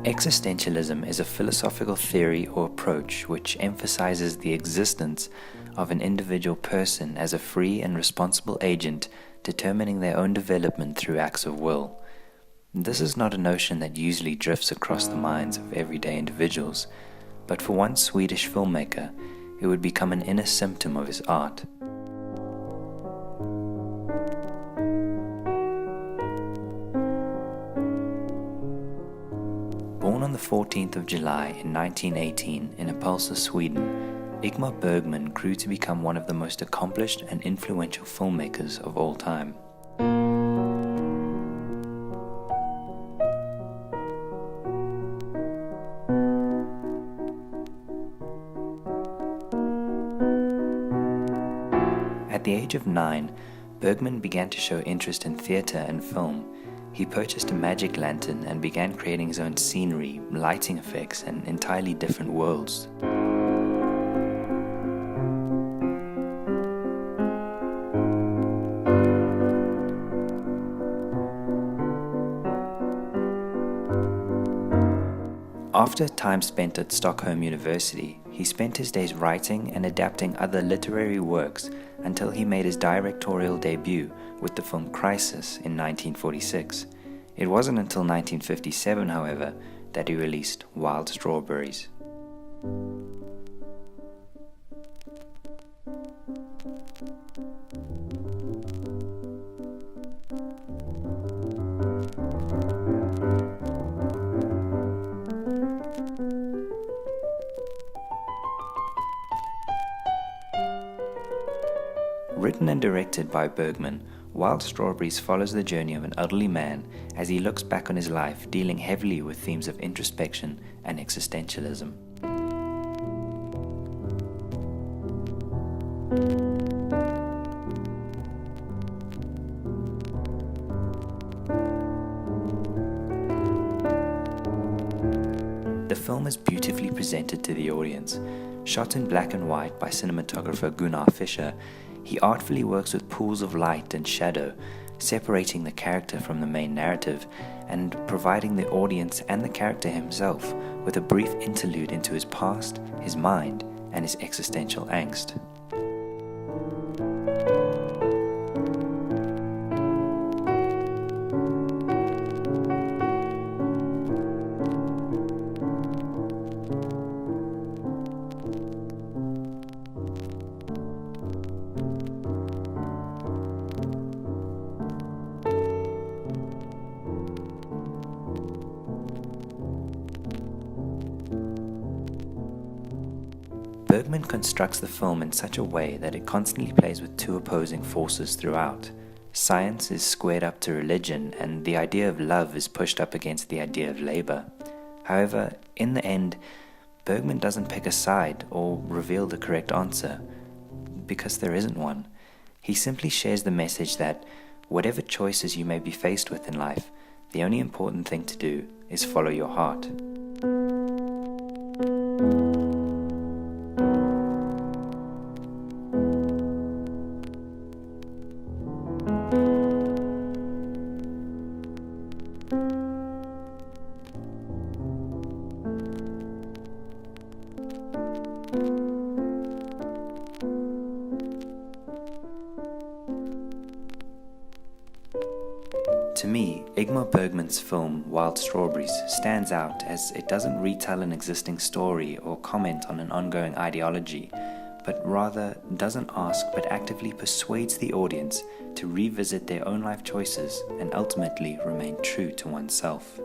Existentialism is a philosophical theory or approach which emphasizes the existence of an individual person as a free and responsible agent determining their own development through acts of will. This is not a notion that usually drifts across the minds of everyday individuals, but for one Swedish filmmaker, it would become an inner symptom of his art. Born on the 14th of July in 1918 in Uppsala, Sweden, Ingmar Bergman grew to become one of the most accomplished and influential filmmakers of all time. At the age of 9, Bergman began to show interest in theatre and film. He purchased a magic lantern and began creating his own scenery, lighting effects, and entirely different worlds. After time spent at Stockholm University, he spent his days writing and adapting other literary works until he made his directorial debut with the film Crisis in 1946. It wasn't until 1957, however, that he released Wild Strawberries. Written and directed by Bergman, Wild Strawberries follows the journey of an elderly man as he looks back on his life, dealing heavily with themes of introspection and existentialism. The film is beautifully presented to the audience. Shot in black and white by cinematographer Gunnar Fischer, he artfully works with pools of light and shadow, separating the character from the main narrative and providing the audience and the character himself with a brief interlude into his past, his mind, and his existential angst. Bergman constructs the film in such a way that it constantly plays with two opposing forces throughout. Science is squared up to religion, and the idea of love is pushed up against the idea of labor. However, in the end, Bergman doesn't pick a side or reveal the correct answer, because there isn't one. He simply shares the message that whatever choices you may be faced with in life, the only important thing to do is follow your heart. To me, Ingmar Bergman's film Wild Strawberries stands out as it doesn't retell an existing story or comment on an ongoing ideology, but rather doesn't ask but actively persuades the audience to revisit their own life choices and ultimately remain true to oneself.